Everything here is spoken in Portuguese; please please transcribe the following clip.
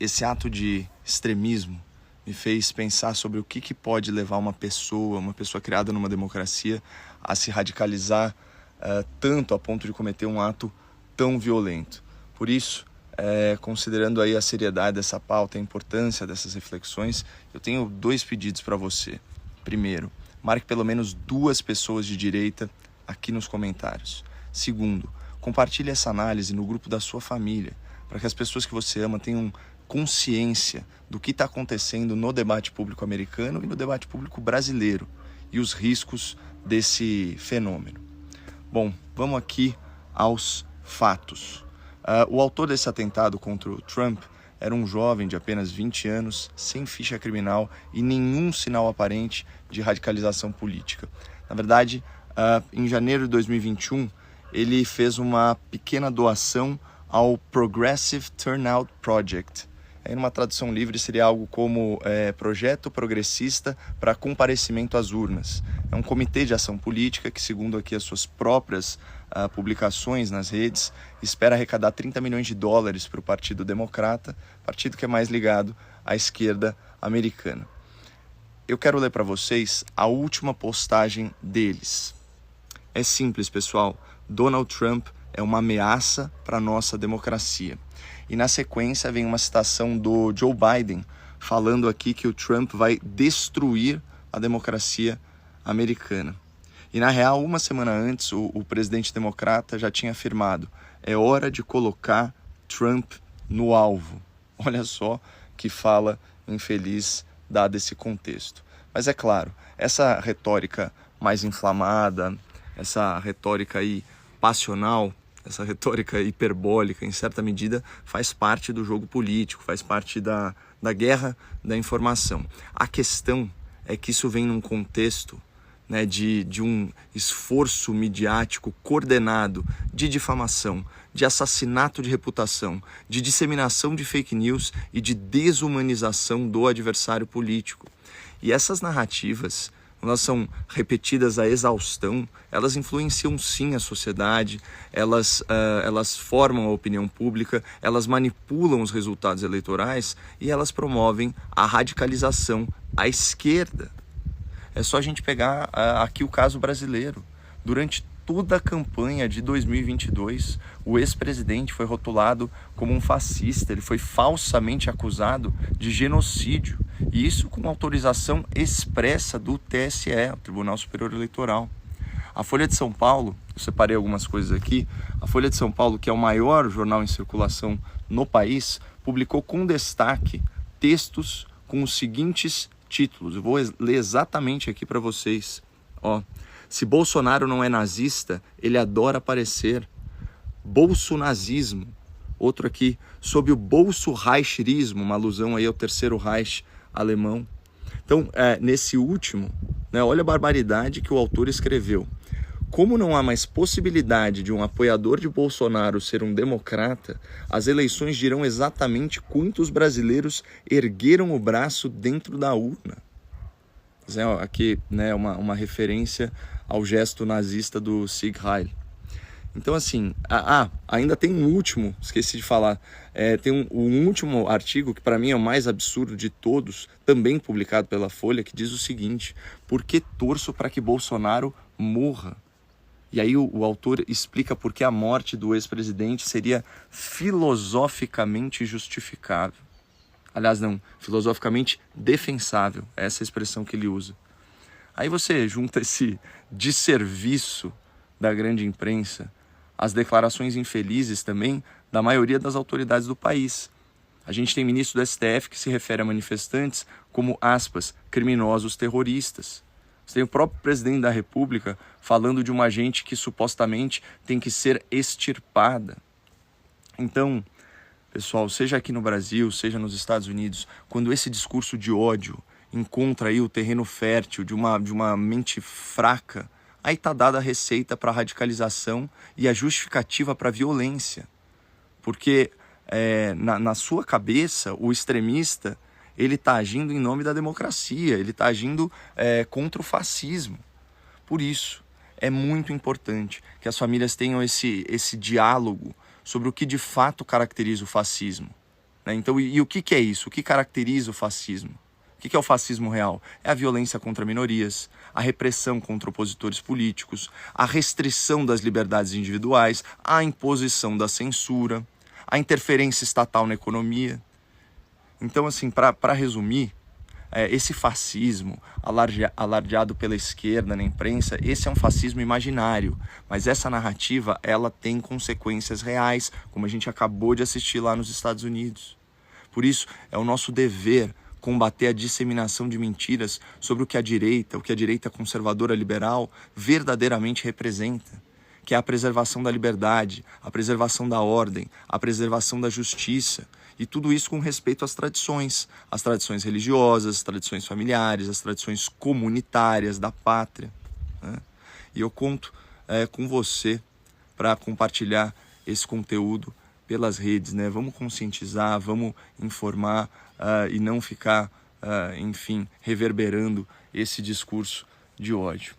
Esse ato de extremismo me fez pensar sobre o que pode levar uma pessoa criada numa democracia, a se radicalizar tanto a ponto de cometer um ato tão violento. Por isso, considerando aí a seriedade dessa pauta, a importância dessas reflexões, eu tenho 2 pedidos para você. Primeiro, marque pelo menos 2 pessoas de direita aqui nos comentários. Segundo, compartilhe essa análise no grupo da sua família, para que as pessoas que você ama tenham consciência do que está acontecendo no debate público americano e no debate público brasileiro e os riscos desse fenômeno. Bom, vamos aqui aos fatos. O autor desse atentado contra o Trump era um jovem de apenas 20 anos, sem ficha criminal e nenhum sinal aparente de radicalização política. Na verdade, em janeiro de 2021, ele fez uma pequena doação ao Progressive Turnout Project. Em uma tradução livre seria algo como Projeto Progressista para Comparecimento às Urnas. É um comitê de ação política que, segundo aqui as suas próprias publicações nas redes, espera arrecadar $30 milhões para o Partido Democrata, partido que é mais ligado à esquerda americana. Eu quero ler para vocês a última postagem deles. É simples, pessoal. Donald Trump é uma ameaça para a nossa democracia. E na sequência vem uma citação do Joe Biden, falando aqui que o Trump vai destruir a democracia americana. E na real, uma semana antes, o presidente democrata já tinha afirmado: é hora de colocar Trump no alvo. Olha só que fala infeliz dado esse contexto. Mas é claro, essa retórica mais inflamada, essa retórica aí passional, essa retórica hiperbólica, em certa medida, faz parte do jogo político, faz parte da guerra da informação. A questão é que isso vem num contexto, né, de um esforço midiático coordenado de difamação, de assassinato de reputação, de disseminação de fake news e de desumanização do adversário político. E essas narrativas, elas são repetidas à exaustão, elas influenciam sim a sociedade, elas formam a opinião pública, elas manipulam os resultados eleitorais e elas promovem a radicalização à esquerda. É só a gente pegar aqui o caso brasileiro. Durante toda a campanha de 2022, o ex-presidente foi rotulado como um fascista, ele foi falsamente acusado de genocídio, e isso com autorização expressa do TSE, o Tribunal Superior Eleitoral. A Folha de São Paulo, eu separei algumas coisas aqui, a Folha de São Paulo, que é o maior jornal em circulação no país, publicou com destaque textos com os seguintes títulos. Eu vou ler exatamente aqui para vocês. Se Bolsonaro não é nazista, ele adora aparecer. Bolsonazismo. Outro aqui, sob o Bolso-Reicherismo, uma alusão aí ao terceiro Reich alemão. Então, nesse último, né, olha a barbaridade que o autor escreveu. Como não há mais possibilidade de um apoiador de Bolsonaro ser um democrata, as eleições dirão exatamente quantos brasileiros ergueram o braço dentro da urna. Aqui, né, uma referência ao gesto nazista do Sieg Heil. Então, assim, ainda tem um último, esqueci de falar, tem um último artigo que para mim é o mais absurdo de todos, também publicado pela Folha, que diz o seguinte: por que torço para que Bolsonaro morra? E aí o autor explica por que a morte do ex-presidente seria filosoficamente justificável. Aliás, não, filosoficamente defensável, essa é a expressão que ele usa. Aí você junta esse desserviço da grande imprensa, as declarações infelizes também da maioria das autoridades do país. A gente tem ministro do STF que se refere a manifestantes como, aspas, criminosos terroristas. Você tem o próprio presidente da República falando de uma gente que supostamente tem que ser extirpada. Então, pessoal, seja aqui no Brasil, seja nos Estados Unidos, quando esse discurso de ódio encontra aí o terreno fértil de uma mente fraca, aí está dada a receita para a radicalização e a justificativa para a violência. Porque na sua cabeça, o extremista, ele está agindo em nome da democracia, ele está agindo contra o fascismo. Por isso, é muito importante que as famílias tenham esse diálogo sobre o que de fato caracteriza o fascismo. né? Então, e o que é isso? O que caracteriza o fascismo? O que é o fascismo real? É a violência contra minorias, a repressão contra opositores políticos, a restrição das liberdades individuais, a imposição da censura, a interferência estatal na economia. Então, assim, para resumir, esse fascismo alardeado pela esquerda na imprensa, esse é um fascismo imaginário, mas essa narrativa, ela tem consequências reais, como a gente acabou de assistir lá nos Estados Unidos. Por isso, é o nosso dever combater a disseminação de mentiras sobre o que a direita conservadora liberal verdadeiramente representa, que é a preservação da liberdade, a preservação da ordem, a preservação da justiça, e tudo isso com respeito às tradições religiosas, as tradições familiares, as tradições comunitárias da pátria, né? E eu conto com você para compartilhar esse conteúdo pelas redes, né? Vamos conscientizar, vamos informar e não ficar, enfim, reverberando esse discurso de ódio.